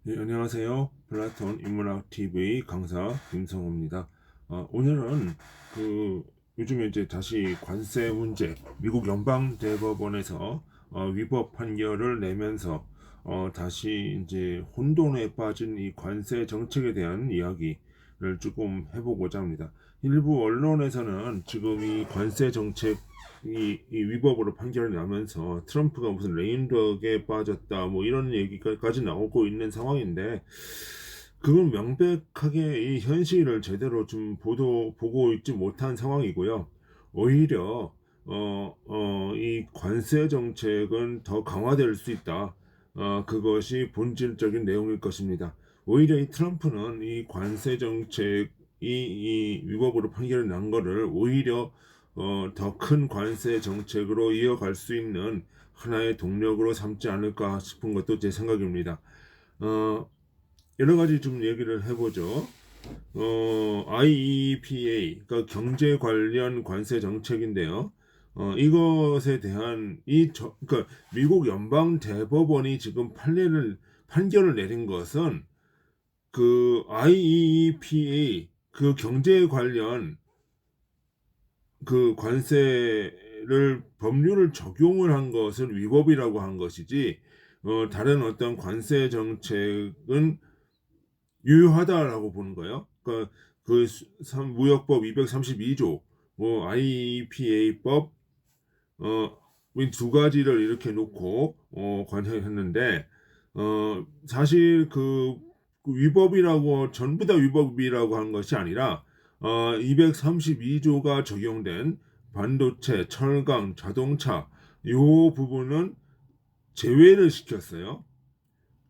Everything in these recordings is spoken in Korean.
네, 안녕하세요. 플라톤 인문학 TV 강사 김성호입니다. 오늘은 그 요즘에 이제 다시 관세 문제, 미국 연방 대법원에서 위법 판결을 내면서 다시 이제 혼돈에 빠진 이 관세 정책에 대한 이야기를 조금 해보고자 합니다. 일부 언론에서는 지금 이 관세 정책 이 위법으로 판결을 나면서 트럼프가 무슨 레인덕에 빠졌다 뭐 이런 얘기까지 나오고 있는 상황인데, 그건 명백하게 이 현실을 제대로 좀 보고 있지 못한 상황이고요. 오히려 이 관세 정책은 더 강화될 수 있다. 그것이 본질적인 내용일 것입니다. 오히려 이 트럼프는 이 관세 정책이 이 위법으로 판결을 난 거를 오히려 더 큰 관세 정책으로 이어갈 수 있는 하나의 동력으로 삼지 않을까 싶은 것도 제 생각입니다. 어, 여러 가지 좀 얘기를 해보죠. IEEPA, 그러니까 경제 관련 관세 정책인데요. 이것에 대한 그러니까 미국 연방 대법원이 지금 판결을 내린 것은 그 IEEPA 그 경제 관련 그 관세를 법률을 적용을 한 것을 위법이라고 한 것이지, 다른 어떤 관세 정책은 유효하다라고 보는 거예요. 그러니까 그 무역법 232조, 뭐 IEPA법 두 가지를 이렇게 놓고 관여했는데, 사실 그 위법이라고 전부 다 위법이라고 한 것이 아니라 232조가 적용된 반도체, 철강, 자동차 요 부분은 제외를 시켰어요.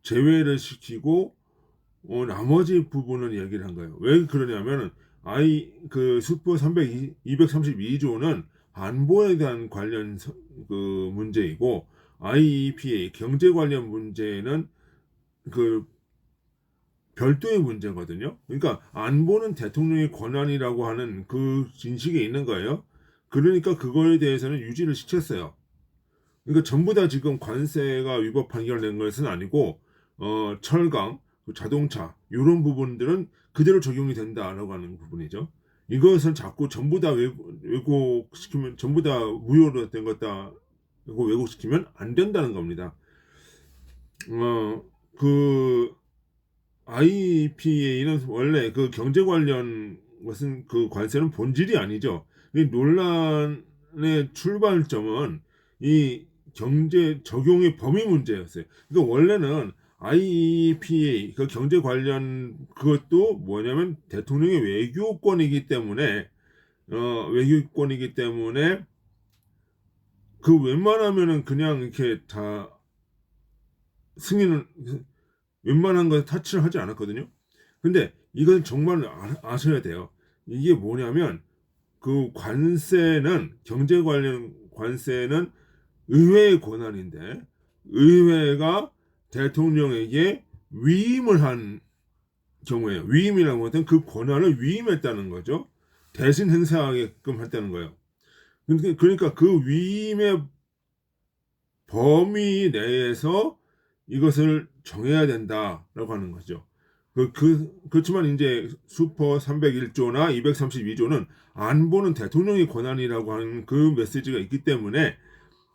제외를 시키고 나머지 부분은 얘기를 한 거예요. 왜 그러냐면은 그 슈퍼 232조는 안보에 대한 관련 그 문제이고, IEPA 경제 관련 문제는 그 별도의 문제거든요. 그러니까 안보는 대통령의 권한이라고 하는 그 진식이 있는 거예요. 그러니까 그거에 대해서는 유지를 시켰어요. 그러니까 전부 다 지금 관세가 위법 판결된 것은 아니고, 철강, 그 자동차 이런 부분들은 그대로 적용이 된다라고 하는 부분이죠. 이것은 자꾸 전부 다 왜곡시키면, 전부 다 무효로 된 것다 왜곡시키면 안 된다는 겁니다. 그 IPA는 원래 그 경제 관련 것은 그 관세는 본질이 아니죠. 이 논란의 출발점은 이 경제 적용의 범위 문제였어요. 그러니까 원래는 IEPA 그 경제 관련 그것도 뭐냐면 대통령의 외교권이기 때문에 그 웬만하면은 그냥 이렇게 다 승인을 웬만한 거 타치를 하지 않았거든요. 근데 이건 정말 아셔야 돼요. 이게 뭐냐면 그 관세는 경제 관련 관세는 의회의 권한인데, 의회가 대통령에게 위임을 한 경우에요. 위임이라는 것은 그 권한을 위임했다는 거죠. 대신 행사하게끔 했다는 거예요. 그러니까 그 위임의 범위 내에서 이것을 정해야 된다라고 하는 거죠. 그렇지만 이제 슈퍼 301조나 232조는 안보는 대통령의 권한이라고 하는 그 메시지가 있기 때문에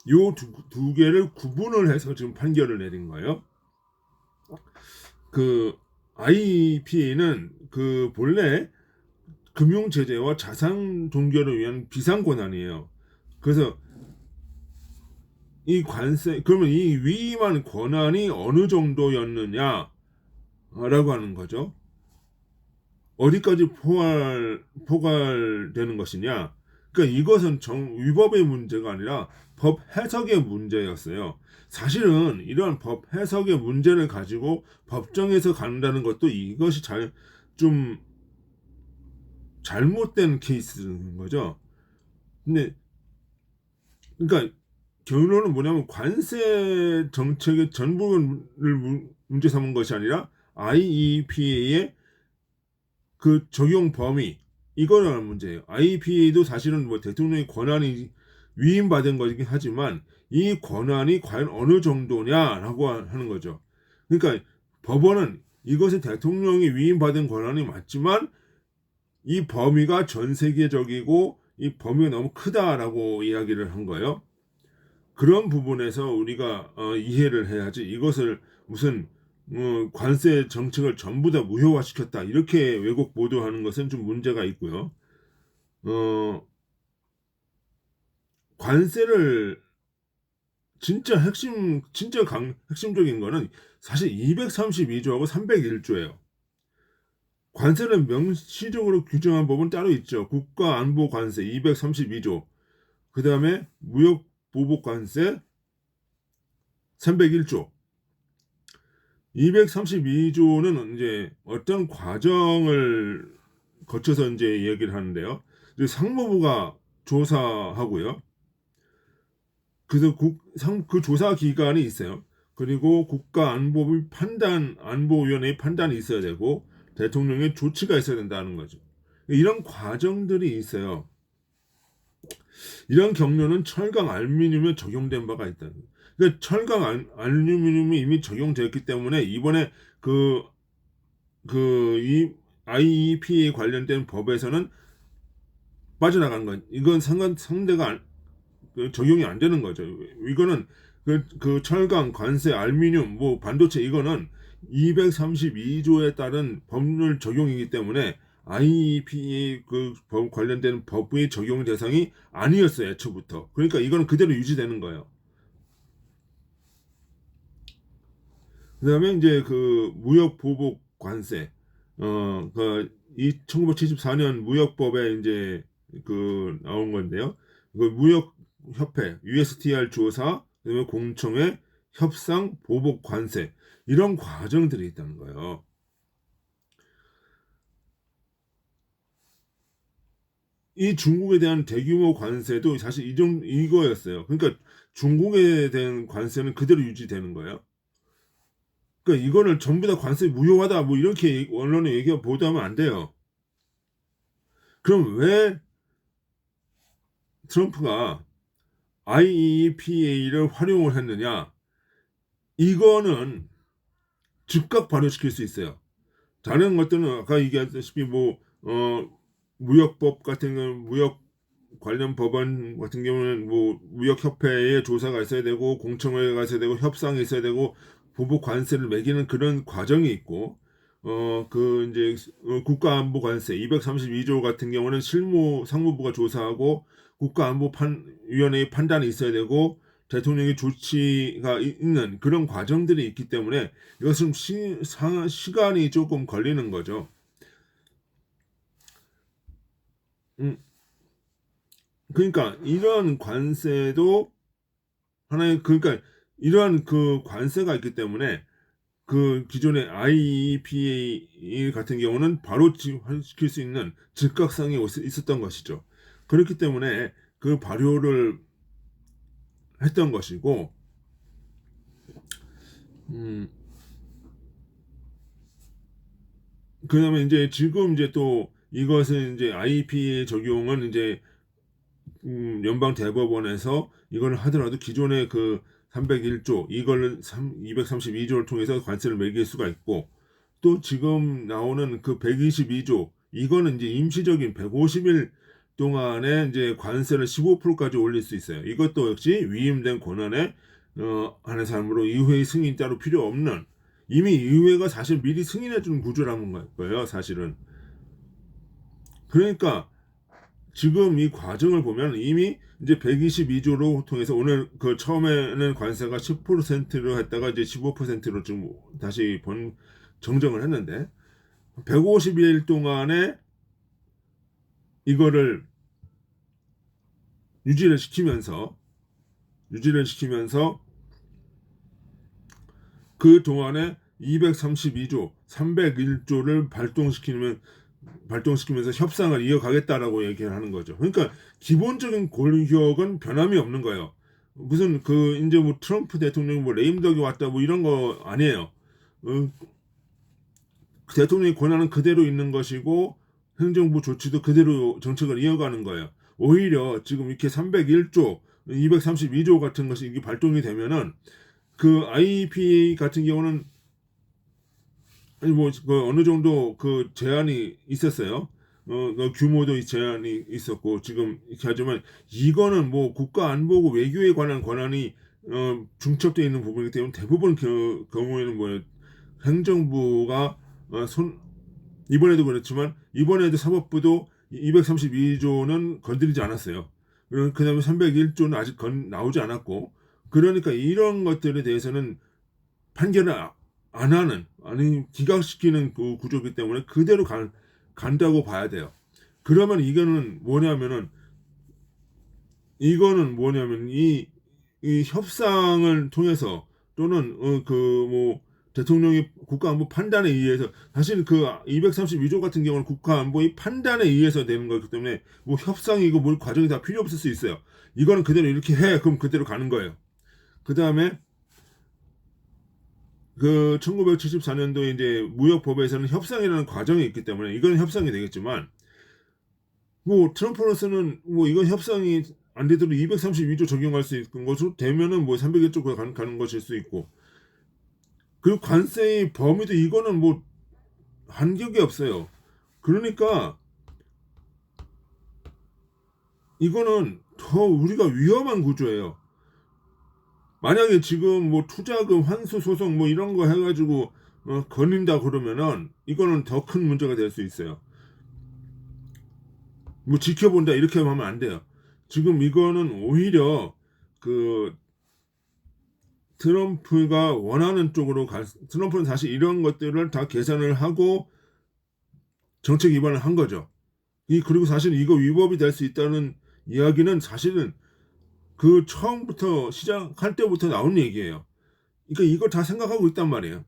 이 두 개를 구분을 해서 지금 판결을 내린 거예요. 그 IPA는 그 본래 금융 제재와 자산 동결을 위한 비상 권한이에요. 그래서 이 관세, 그러면 이 위임한 권한이 어느 정도였느냐라고 하는 거죠. 어디까지 포괄되는 것이냐. 그러니까 이것은 위법의 문제가 아니라 법 해석의 문제였어요. 사실은 이러한 법 해석의 문제를 가지고 법정에서 간다는 것도 이것이 좀 잘못된 케이스인 거죠. 근데 그러니까 결론은 뭐냐면 관세 정책의 전부를 문제 삼은 것이 아니라 IEPA의 그 적용 범위, 이거는 문제예요. IEPA도 사실은 뭐 대통령의 권한이 위임받은 거긴 하지만 이 권한이 과연 어느 정도냐라고 하는 거죠. 그러니까 법원은 이것은 대통령이 위임받은 권한이 맞지만 이 범위가 전 세계적이고 이 범위가 너무 크다라고 이야기를 한 거예요. 그런 부분에서 우리가 이해를 해야지 이것을 무슨 관세 정책을 전부 다 무효화시켰다 이렇게 왜곡 보도하는 것은 좀 문제가 있고요. 관세를 진짜 핵심적인 거는 사실 232조하고 301조예요. 관세는 명시적으로 규정한 법은 따로 있죠. 국가안보관세 232조, 그 다음에 무역보복관세 301조. 232조는 이제 어떤 과정을 거쳐서 이제 얘기를 하는데요. 상무부가 조사하고요. 그래서 그 조사 기관이 있어요. 그리고 안보위원회의 판단이 있어야 되고 대통령의 조치가 있어야 된다는 거죠. 이런 과정들이 있어요. 이런 경로는 철강 알루미늄에 적용된 바가 있다. 그러니까 철강 알루미늄이 이미 적용되었기 때문에 이번에 이 IEPA 관련된 법에서는 빠져나간 건 이건 상대가 적용이 안 되는 거죠. 이거는 그 철강, 관세, 알루미늄, 뭐 반도체 이거는 232조에 따른 법률 적용이기 때문에 IEPA 관련된 법의 적용 대상이 아니었어요, 애초부터. 그러니까 이거는 그대로 유지되는 거예요. 그다음에 이제 그 무역 보복 관세, 이 1974년 무역법에 이제 나온 건데요. 무역 협회, USTR 조사, 그다음에 공청회, 협상, 보복 관세 이런 과정들이 있다는 거예요. 이 중국에 대한 대규모 관세도 사실 이거였어요. 그러니까 중국에 대한 관세는 그대로 유지되는 거예요. 그러니까 이거를 전부 다 관세 무효하다 뭐 이렇게 언론에 보도하면 안 돼요. 그럼 왜 트럼프가 IEPA를 활용을 했느냐? 이거는 즉각 발효시킬 수 있어요. 다른 것들은 아까 얘기했다시피 무역법 같은 경우는 무역 관련 법안 같은 경우는 무역협회에 조사가 있어야 되고 공청회가 있어야 되고 협상이 있어야 되고 보복 관세를 매기는 그런 과정이 있고 이제 국가안보관세 232조 같은 경우는 상무부가 조사하고 국가안보위원회의 판단이 있어야 되고 대통령의 조치가 있는 그런 과정들이 있기 때문에 이것은 시간이 조금 걸리는 거죠. 그러니까 이러한 관세도 그러니까 이러한 관세가 있기 때문에 기존의 IEPA 같은 경우는 바로 시킬 수 있는 즉각성이 있었던 것이죠. 그렇기 때문에 발효를 했던 것이고, 그다음에 이제 지금 이제 또 이것은 이제 IEPA 적용은 이제 연방 대법원에서 이걸 하더라도 기존의 301조 이거는 232조를 통해서 관세를 매길 수가 있고 또 지금 나오는 122조 이거는 이제 임시적인 150일 동안에 이제 관세를 15%까지 올릴 수 있어요. 이것도 역시 위임된 권한에 한해 사람으로 의회의 승인이 따로 필요 없는 이미 의회가 사실 미리 승인해 주는 구조라는 거예요, 사실은. 그러니까 지금 이 과정을 보면 이미 이제 122조로 통해서 오늘 처음에는 관세가 10%로 했다가 이제 15%로 좀 다시 정정을 했는데 150일 동안에 이거를 유지를 시키면서 그 동안에 232조, 301조를 발동시키면서 협상을 이어가겠다라고 얘기를 하는 거죠. 그러니까 기본적인 골격은 변함이 없는 거예요. 무슨 이제 트럼프 대통령이 레임덕이 왔다 이런 거 아니에요. 대통령의 권한은 그대로 있는 것이고 행정부 조치도 그대로 정책을 이어가는 거예요. 오히려 지금 이렇게 301조, 232조 같은 것이 이게 발동이 되면은 IEPA 같은 경우는 아니 뭐 그 어느 정도 그 제한이 있었어요. 그 규모도 제한이 있었고 지금 이렇게 하지만 이거는 뭐 국가 안보고 외교에 관한 권한이 중첩되어 있는 부분이기 때문에 대부분 경우에는 뭐 행정부가 손 이번에도 그렇지만 이번에도 사법부도 232조는 건드리지 않았어요. 그다음에 301조는 아직 나오지 않았고 그러니까 이런 것들에 대해서는 판결을 안 하는 아니 기각시키는 그 구조이기 때문에 그대로 간다고 봐야 돼요. 그러면 이거는 뭐냐면 이 협상을 통해서 또는 그 뭐 대통령이 국가안보 판단에 의해서 사실 그 232조 같은 경우는 국가안보의 판단에 의해서 되는 거기 때문에 뭐 협상이고 뭘 과정이 다 필요 없을 수 있어요. 이거는 그대로 이렇게 해 그럼 그대로 가는 거예요. 그 다음에 그 1974년도에 이제 무역법에서는 협상이라는 과정이 있기 때문에 이건 협상이 되겠지만 뭐 트럼프로서는 뭐 이건 협상이 안 되도록 232조 적용할 수 있는 것으로 되면은 뭐 301조 가는 것일 수 있고 그 관세의 범위도 이거는 뭐 한격이 없어요. 그러니까 이거는 더 우리가 위험한 구조예요. 만약에 지금 뭐 투자금 환수 소송 뭐 이런 거 해가지고 걸린다 그러면은 이거는 더 큰 문제가 될 수 있어요. 뭐 지켜본다 이렇게 하면 안 돼요. 지금 이거는 오히려 그 트럼프가 원하는 쪽으로 트럼프는 사실 이런 것들을 다 계산을 하고 정책 위반을 한 거죠. 그리고 사실 이거 위법이 될 수 있다는 이야기는 사실은 그 처음부터 시작할 때부터 나온 얘기예요. 그러니까 이걸 다 생각하고 있단 말이에요.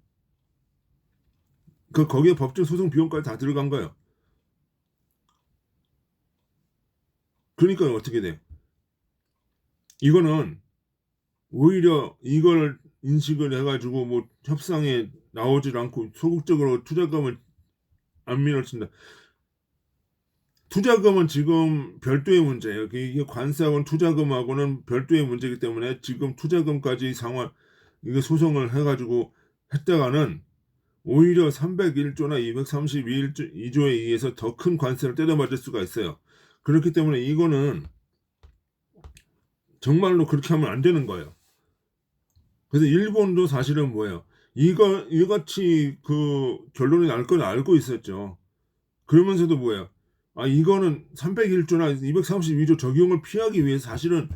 거기에 법정 소송 비용까지 다 들어간 거예요. 그러니까 어떻게 돼? 이거는 오히려 이걸 인식을 해가지고 뭐 협상에 나오질 않고 소극적으로 투자금을 안 밀어친다. 투자금은 지금 별도의 문제예요. 이게 관세하고는 투자금하고는 별도의 문제이기 때문에 지금 투자금까지 이게 소송을 해가지고 했다가는 오히려 301조나 232조에 의해서 더 큰 관세를 때려맞을 수가 있어요. 그렇기 때문에 이거는 정말로 그렇게 하면 안 되는 거예요. 그래서 일본도 사실은 뭐예요? 이같이 그 결론이 날 걸 알고 있었죠. 그러면서도 뭐예요? 아, 이거는 301조나 232조 적용을 피하기 위해 사실은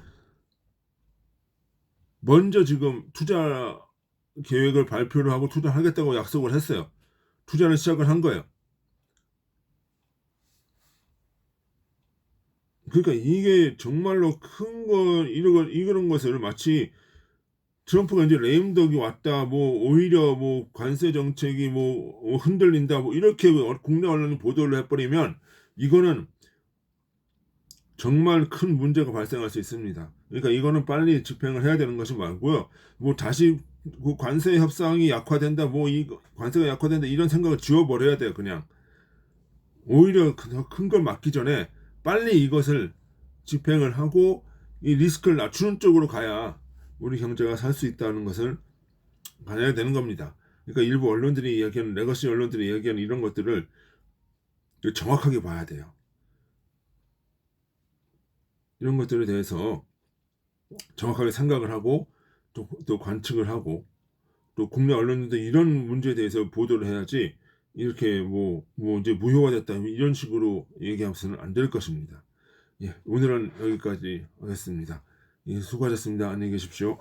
먼저 지금 투자 계획을 발표를 하고 투자하겠다고 약속을 했어요. 투자를 시작을 한 거예요. 그러니까 이게 정말로 이런 것을 마치 트럼프가 이제 레임덕이 왔다, 뭐 오히려 뭐 관세 정책이 뭐 흔들린다, 뭐 이렇게 국내 언론이 보도를 해버리면 이거는 정말 큰 문제가 발생할 수 있습니다. 그러니까 이거는 빨리 집행을 해야 되는 것이 맞고요. 뭐 다시 그 관세 협상이 약화된다, 뭐 이 관세가 약화된다 이런 생각을 지워버려야 돼요. 그냥 오히려 더 큰 걸 막기 전에 빨리 이것을 집행을 하고 이 리스크를 낮추는 쪽으로 가야 우리 경제가 살 수 있다는 것을 봐야 되는 겁니다. 그러니까 일부 언론들이 이야기하는 레거시 언론들이 이야기하는 이런 것들을 정확하게 봐야 돼요. 이런 것들에 대해서 정확하게 생각을 하고 또 관측을 하고 또 국내 언론들도 이런 문제에 대해서 보도를 해야지 이렇게 뭐 이제 무효화됐다 이런 식으로 얘기하면서는 안 될 것입니다. 예, 오늘은 여기까지 하겠습니다. 예, 수고하셨습니다. 안녕히 계십시오.